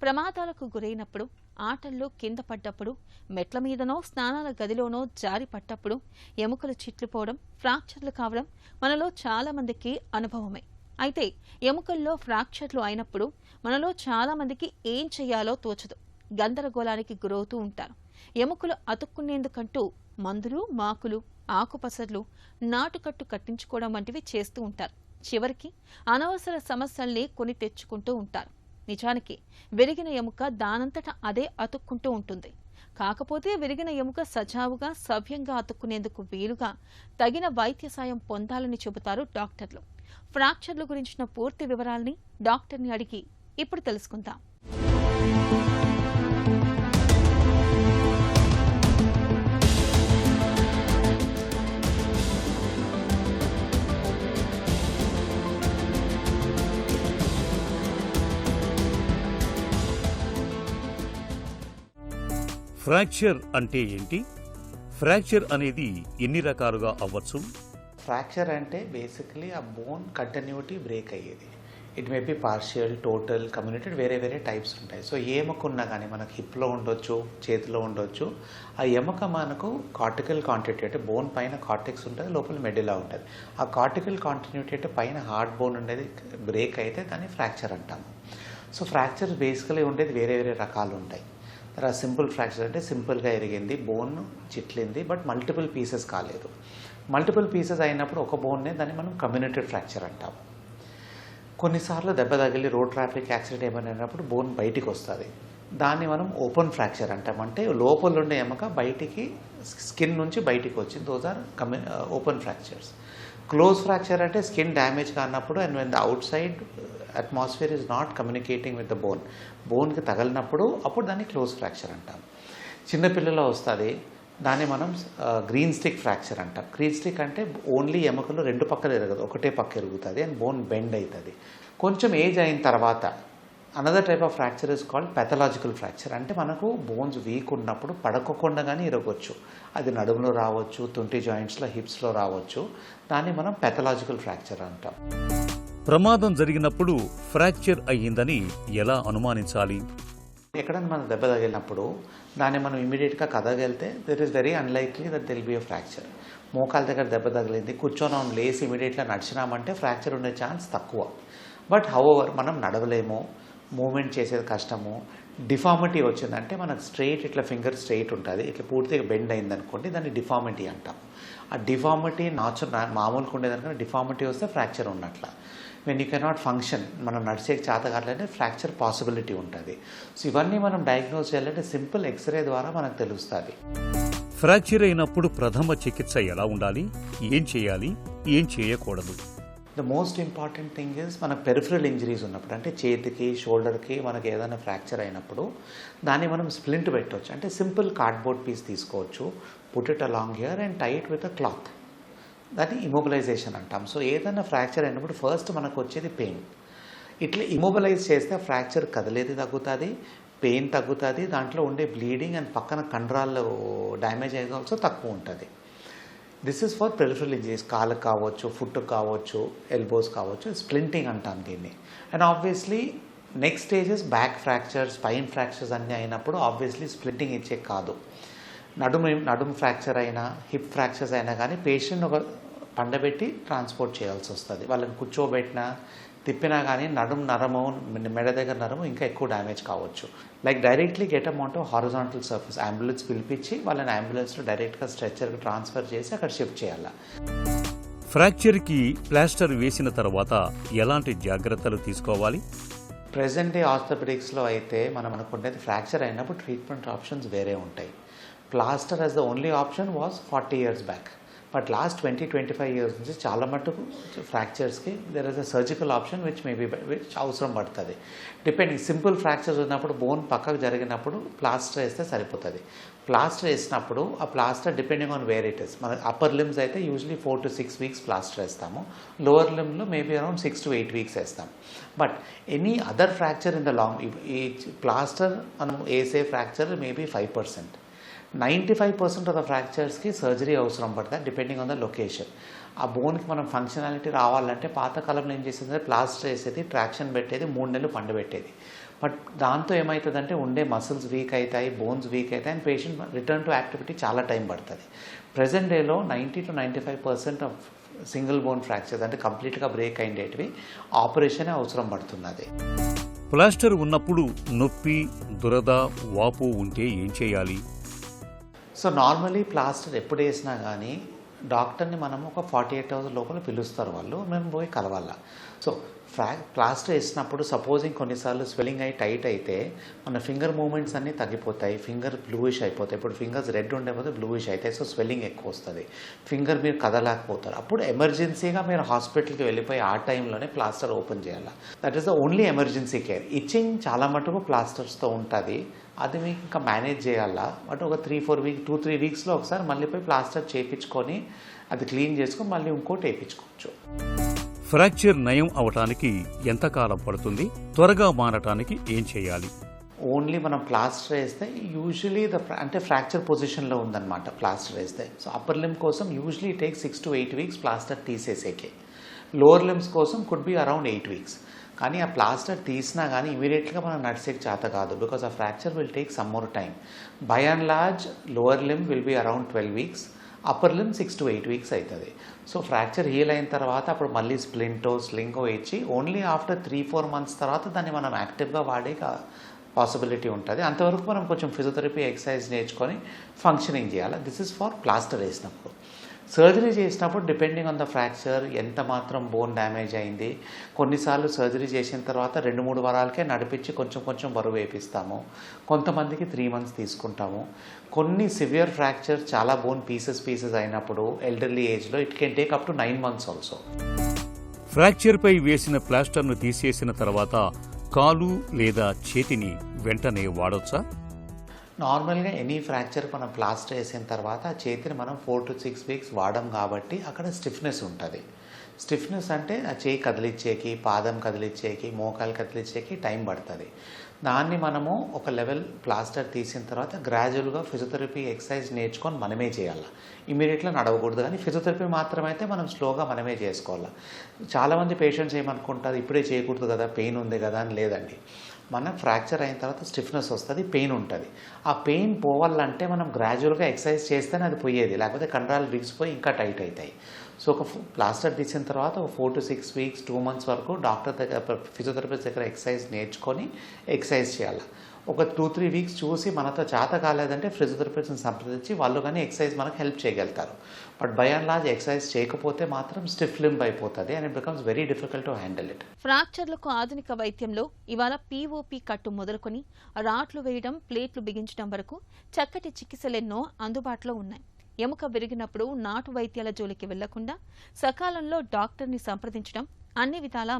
ప్రమాదాలకు గురైనప్పుడు, ఆటల్లో కింద పడ్డప్పుడు, మెట్ల మీదనో స్నానాల గదిలోనో జారి పడ్డప్పుడు ఎముకలు చిట్లిపోవడం, ఫ్రాక్చర్లు కావడం మనలో చాలా మందికి అనుభవమే. అయితే ఎముకల్లో ఫ్రాక్చర్లు అయినప్పుడు మనలో చాలా మందికి ఏం చెయ్యాలో తోచదు, గందరగోళానికి గురవుతూ ఉంటారు. ఎముకలు అతుక్కునేందుకంటూ మందులు, మాకులు, ఆకుపసర్లు, నాటుకట్టు కట్టించుకోవడం వంటివి చేస్తూ ఉంటారు. చివరికి అనవసర సమస్యల్ని కొని తెచ్చుకుంటూ ఉంటారు. నిజానికి విరిగిన ఎముక దానంతట అదే అతుక్కుంటూ ఉంటుంది. కాకపోతే విరిగిన ఎముక సజావుగా సవ్యంగా అతుక్కునేందుకు వీలుగా తగిన వైద్య సాయం పొందాలని చెబుతారు డాక్టర్లు. ఫ్రాక్చర్ల గురించిన పూర్తి వివరాల్ని డాక్టర్ని అడిగి ఇప్పుడు తెలుసుకుందాం. ఫ్రాక్చర్ అంటే ఏంటి? ఫ్రాక్చర్ అనేది ఎన్ని రకాలుగా అవ్వచ్చు? ఫ్రాక్చర్ అంటే బేసికలీ ఆ బోన్ కంటిన్యూటీ బ్రేక్ అయ్యేది. It may be partial, total, comminuted, వేరే వేరే టైప్స్ ఉంటాయి. సో ఏ ఎముక ఉన్నా కానీ మనకు హిప్లో ఉండొచ్చు, చేతిలో ఉండొచ్చు. ఆ ఎముక మనకు కార్టికల్ కాంటిన్యూటీ అంటే బోన్ పైన కార్టెక్స్ ఉంటుంది, లోపల మెడిలా ఉంటుంది. ఆ కార్టికల్ కాంటిన్యూటీ అంటే పైన హార్డ్ బోన్ ఉండేది బ్రేక్ అయితే దాన్ని ఫ్రాక్చర్ అంటాము. సో ఫ్రాక్చర్ బేసికలీ ఉండేది వేరే వేరే రకాలు ఉంటాయి. సింపుల్ ఫ్రాక్చర్ అంటే సింపుల్గా ఎరిగింది, బోన్ చిట్లింది, బట్ మల్టిపుల్ పీసెస్ కాలేదు. మల్టిపుల్ పీసెస్ అయినప్పుడు ఒక బోన్నే దాన్ని మనం కమ్యూనిటెడ్ ఫ్రాక్చర్ అంటాం. కొన్నిసార్లు దెబ్బ తగిలి రోడ్ ట్రాఫిక్ యాక్సిడెంట్ ఏమైనా అయినప్పుడు బోన్ బయటికి వస్తుంది, దాన్ని మనం ఓపెన్ ఫ్రాక్చర్ అంటాం. అంటే లోపల ఉండే ఎముక బయటికి స్కిన్ నుంచి బయటికి వచ్చింది, those are open fractures. Close fracture అంటే స్కిన్ డ్యామేజ్ కానప్పుడు and when the outside atmosphere is not communicating with the బోన్కి తగిలినప్పుడు అప్పుడు దాన్ని క్లోజ్ ఫ్రాక్చర్ అంటాం. చిన్నపిల్లలో వస్తుంది, దాన్ని మనం గ్రీన్ స్టిక్ ఫ్రాక్చర్ అంటాం. గ్రీన్ స్టిక్ అంటే ఓన్లీ ఎముకలు రెండు పక్కలు ఎరగదు, ఒకటే పక్క ఎరుగుతుంది అండ్ బోన్ బెండ్ అవుతుంది. కొంచెం ఏజ్ అయిన తర్వాత another type of fracture is called pathological fracture. అంటే మనకు బోన్స్ వీక్ ఉన్నప్పుడు పడకోకుండా కానీ ఇరగొచ్చు. అది నడుములో రావచ్చు, తుంటి జాయింట్స్లో, హిప్స్లో రావచ్చు. దాన్ని మనం పెథలాజికల్ ఫ్రాక్చర్ అంటాం. ప్రమాదం జరిగినప్పుడు ఫ్రాక్చర్ అయ్యిందని ఎలా అనుమానించాలి? ఎక్కడైనా మనం దెబ్బ తగిలినప్పుడు దాన్ని మనం ఇమీడియట్గా కదగలితే there is very unlikely that there will be a fracture. మోకాల దగ్గర దెబ్బ తగిలింది, కూర్చొని లేసి ఇమీడియట్గా నడిచినామంటే ఫ్రాక్చర్ ఉండే ఛాన్స్ తక్కువ. బట్ హౌఎవర్ మనం నడవలేము, మూమెంట్ చేసేది కష్టము, డిఫార్మిటీ వచ్చిందంటే మనకు స్ట్రైట్ ఇట్లా ఫింగర్ స్ట్రైట్ ఉంటుంది, ఇట్లా పూర్తిగా బెండ్ అయిందనుకోండి, దాన్ని డిఫార్మిటీ అంటాం. ఆ డిఫార్మిటీ మామూలుగా ఉండేదానికన్నా డిఫార్మిటీ వస్తే ఫ్రాక్చర్ ఉన్నట్ల. వెన్ యూ కెనాట్ ఫంక్షన్, మనం నడిచే చేత కావాలంటే ఫ్రాక్చర్ పాసిబిలిటీ ఉంటుంది. సో ఇవన్నీ మనం డయాగ్నోస్ చేయాలంటే సింపుల్ ఎక్స్రే ద్వారా మనకు తెలుస్తుంది. ఫ్రాక్చర్ అయినప్పుడు ప్రథమ చికిత్స ఎలా ఉండాలి? ఏం చేయాలి, ఏం చేయకూడదు? The most important thing is మనకు పెరిఫరల్ ఇంజరీస్ ఉన్నప్పుడు, అంటే చేతికి, షోల్డర్కి మనకి ఏదైనా ఫ్రాక్చర్ అయినప్పుడు దాన్ని మనం స్ప్లింట్ పెట్టవచ్చు. అంటే సింపుల్ కార్డ్బోర్డ్ పీస్ తీసుకోవచ్చు, put it along here and tie it with a cloth. దాన్ని ఇమొబిలైజేషన్ అంటాం. సో ఏదైనా ఫ్రాక్చర్ అయినప్పుడు ఫస్ట్ మనకు వచ్చేది పెయిన్. ఇట్లా ఇమొబిలైజ్ చేస్తే ఫ్రాక్చర్ కదిలేది తగ్గుతుంది, పెయిన్ తగ్గుతుంది, దాంట్లో ఉండే బ్లీడింగ్ అండ్ పక్కన కండరాల్లో డ్యామేజ్ అయ్యేది ఆల్సో తక్కువ ఉంటుంది. This is for peripheral injuries. కాళ్ళకు కావచ్చు, ఫుట్కి కావచ్చు, ఎల్బోస్ కావచ్చు, స్ప్లింటింగ్ అంటాం దీన్ని. And obviously next stages back fractures, spine fractures అన్నీ అయినప్పుడు ఆబ్వియస్లీ స్ప్లింటింగ్ ఇచ్చే కాదు. నడుము ఫ్రాక్చర్ అయినా, హిప్ ఫ్రాక్చర్స్ అయినా కానీ పేషెంట్ ఒక పండబెట్టి ట్రాన్స్పోర్ట్ చేయాల్సి వస్తుంది. వాళ్ళని కూర్చోబెట్టినా, తిప్పినా కానీ నడుము నరము, మెడ దగ్గర నరము ఇంకా ఎక్కువ డ్యామేజ్ కావచ్చు. Like directly get amount horizontal surface, ambulance పిలిపించి వాళ్ళని అంబులెన్స్లో డైరెక్ట్గా స్ట్రెచ్చర్కి ట్రాన్స్ఫర్ చేసి అక్కడ షిఫ్ట్ చేయాలి. ఫ్రాక్చర్కి ప్లాస్టర్ వేసిన తర్వాత ఎలాంటి జాగ్రత్తలు తీసుకోవాలి? ప్రెజెంట్ డే ఆర్థోపెడిక్స్లో అయితే మనం అనుకునేది ఫ్రాక్చర్ అయినప్పుడు ట్రీట్మెంట్ ఆప్షన్స్ వేరే ఉంటాయి. Plaster as the only option was 40 years back. But last 20-25 years నుంచి చాలా మటుకు ఫ్రాక్చర్స్కి there is a surgical option which అవసరం పడుతుంది. డిపెండింగ్, సింపుల్ ఫ్రాక్చర్స్ ఉన్నప్పుడు బోన్ పక్కకు జరిగినప్పుడు ప్లాస్టర్ వేస్తే సరిపోతుంది. ప్లాస్టర్ వేసినప్పుడు ఆ plaster depending on where it is. మన అప్పర్ లిమ్స్ అయితే యూజువలీ 4 to 6 weeks ప్లాస్టర్ వేస్తాము, లోవర్ లిమ్లో మేబీ అరౌండ్ 6 to 8 weeks వేస్తాం. But any other fracture in the long, ఈ ప్లాస్టర్ మనం వేసే ఫ్రాక్చర్ మేబీ 5%. 95% ఆఫ్ ద ఫ్రాక్చర్స్కి సర్జరీ అవసరం పడుతుంది డిపెండింగ్ ఆన్ ద లొకేషన్. ఆ బోన్కి మనం ఫంక్షనాలిటీ రావాలంటే పాతకాలంలో ఏం చేసేది, ప్లాస్టర్ వేసేది, ట్రాక్షన్ పెట్టేది, 3 నెలలు పండబెట్టేది. బట్ దాంతో ఏమవుతుందంటే ఉండే మసిల్స్ వీక్ అవుతాయి, బోన్స్ వీక్ అవుతాయి and patient return to activity చాలా టైం పడుతుంది. ప్రెజెంట్ డేలో 90 to 95% of single bone fractures అంటే కంప్లీట్గా బ్రేక్ అయ్యేటివి ఆపరేషనే అవసరం పడుతున్నది. ప్లాస్టర్ ఉన్నప్పుడు నొప్పి, దురద, వాపు ఉంటే ఏం చేయాలి? సో నార్మలీ ప్లాస్టర్ ఎప్పుడు వేసినా కానీ డాక్టర్ని మనం ఒక 48 hours లోపల పిలుస్తారు వాళ్ళు, మేము పోయి కలవాలా. సో ప్లాస్టర్ వేసినప్పుడు సపోజింగ్ కొన్నిసార్లు స్వెల్లింగ్ అయి టైట్ అయితే మన ఫింగర్ మూమెంట్స్ అన్నీ తగ్గిపోతాయి, ఫింగర్ బ్లూయిష్ అయిపోతాయి. ఇప్పుడు ఫింగర్స్ రెడ్ ఉండేపోతే బ్లూయిష్ అవుతాయి, సో స్వెల్లింగ్ ఎక్కువ వస్తుంది, ఫింగర్ మీరు కదలేకపోతారు. అప్పుడు ఎమర్జెన్సీగా మీరు హాస్పిటల్కి వెళ్ళిపోయి ఆ టైంలోనే ప్లాస్టర్ ఓపెన్ చేయాలి. That is the only emergency care. Itching చాలా మటుకు ప్లాస్టర్స్తో ఉంటుంది, అది మీకు ఇంకా మేనేజ్ చేయాలా. బట్ ఒక 2-3 వీక్స్లో ఒకసారి మళ్ళీ పోయి ప్లాస్టర్ చేయించుకొని అది క్లీన్ చేసుకొని మళ్ళీ ఇంకోటి వేయించుకోవచ్చు. ఫ్రాక్చర్ నయం అవటానికి ఎంతకాలం పడుతుంది? త్వరగా మారటానికి ఏం చేయాలి? ఓన్లీ మనం ప్లాస్టర్ వేస్తే యూజువలీ అంటే ఫ్రాక్చర్ పొజిషన్లో ఉందన్నమాట ప్లాస్టర్ వేస్తే. సో అప్పర్ లిమ్ కోసం usually take 6 to 8 weeks plaster తీసేసేకే. లోవర్ లిమ్స్ కోసం కుడ్ బి అరౌండ్ 8 weeks. కానీ ఆ ప్లాస్టర్ తీసినా కానీ ఇమీడియట్గా మనం నడిచేకి చేత కాదు, బికాస్ ఆ fracture will take some more time. By and large lower లిమ్ will be around 12 weeks, upper లిమ్ 6 to 8 weeks అవుతుంది. సో ఫ్రాక్చర్ హీల్ అయిన తర్వాత అప్పుడు మళ్ళీ స్లింగో ఇచ్చి ఓన్లీ ఆఫ్టర్ 3-4 months తర్వాత దాన్ని మనం యాక్టివ్గా వాడే పాసిబిలిటీ ఉంటుంది. అంతవరకు మనం కొంచెం ఫిజియోథెరపీ ఎక్సర్సైజ్ నేర్చుకొని ఫంక్షనింగ్ చేయాలి. దిస్ ఇస్ ఫర్ ప్లాస్టర్ వేసినప్పుడు. సర్జరీ చేసినప్పుడు డిపెండింగ్ ఆన్ ద ఫ్రాక్చర్ ఎంత మాత్రం బోన్ డ్యామేజ్ అయింది, కొన్నిసార్లు సర్జరీ చేసిన తర్వాత 2-3 వారాలకే నడిపించి కొంచెం బరువు వేపిస్తాము, కొంతమందికి 3 months తీసుకుంటాము. కొన్ని సివియర్ ఫ్రాక్చర్ చాలా బోన్ పీసెస్ అయినప్పుడు ఎల్డర్లీ ఏజ్లో it can take up to 9 months also. ఫ్రాక్చర్పై వేసిన ప్లాస్టర్ను తీసేసిన తర్వాత కాలు లేదా చేతిని వెంటనే వాడొచ్చా? నార్మల్గా ఎనీ ఫ్రాక్చర్ మనం ప్లాస్టర్ వేసిన తర్వాత చేతిని మనం 4 to 6 weeks వాడడం కాబట్టి అక్కడ స్టిఫ్నెస్ ఉంటుంది. స్టిఫ్నెస్ అంటే ఆ చేయి కదిలిచ్చేకి, పాదం కదిలిచ్చేకి, మోకాలు కదిలిచ్చేకి టైం పడుతుంది. దాన్ని మనము ఒక లెవెల్ ప్లాస్టర్ తీసిన తర్వాత గ్రాడ్యువల్గా ఫిజియోథెరపీ ఎక్సర్సైజ్ నేర్చుకొని మనమే చేయాలి. ఇమీడియట్గా నడవకూడదు, కానీ ఫిజియోథెరపీ మాత్రమైతే మనం స్లోగా మనమే చేసుకోవాలి. చాలామంది పేషెంట్స్ ఏమనుకుంటారు ఇప్పుడే చేయకూడదు కదా, పెయిన్ ఉంది కదా అని. లేదండి, మనం ఫ్రాక్చర్ అయిన తర్వాత స్టిఫ్నెస్ వస్తుంది, పెయిన్ ఉంటుంది. ఆ పెయిన్ పోవాలంటే మనం గ్రాడ్యువల్గా ఎక్సర్సైజ్ చేస్తేనే అది పోయేది, లేకపోతే కండరాలు బిగిసిపోయి ఇంకా టైట్ అవుతాయి. సో ఒక ప్లాస్టర్ తీసిన తర్వాత ఒక 4 to 6 weeks 2 months వరకు డాక్టర్ దగ్గర ఫిజియోథెరపిస్ట్ దగ్గర ఎక్సర్సైజ్ నేర్చుకొని ఎక్సర్సైజ్ చేయాలి. ఒక 2-3 weeks చూసి మనతో చేత కాలేదంటే ఫిజియోథెరపిస్ట్ని సంప్రదించి వాళ్ళు కానీ ఎక్సర్సైజ్ మనకు హెల్ప్ చేయగలుగుతారు. But by and large exercise చేయకపోతే మాత్రం స్టిఫ్ లింబ్ అయిపోతుంది and it becomes very difficult to handle it. ఫ్రాక్చర్లకు ఆధునిక వైద్యంలో ఇవాళ POP కట్టు మొదలుకొని రాట్లు వేయడం, ప్లేట్లు బిగించడం వరకు చక్కటి చికిత్సలెన్నో అందుబాటులో ఉన్నాయి. ఎముక విరిగినప్పుడు నాటు వైద్యాల జోలికి వెళ్లకుండా సకాలంలో డాక్టర్ని సంప్రదించడం అన్ని విధాలా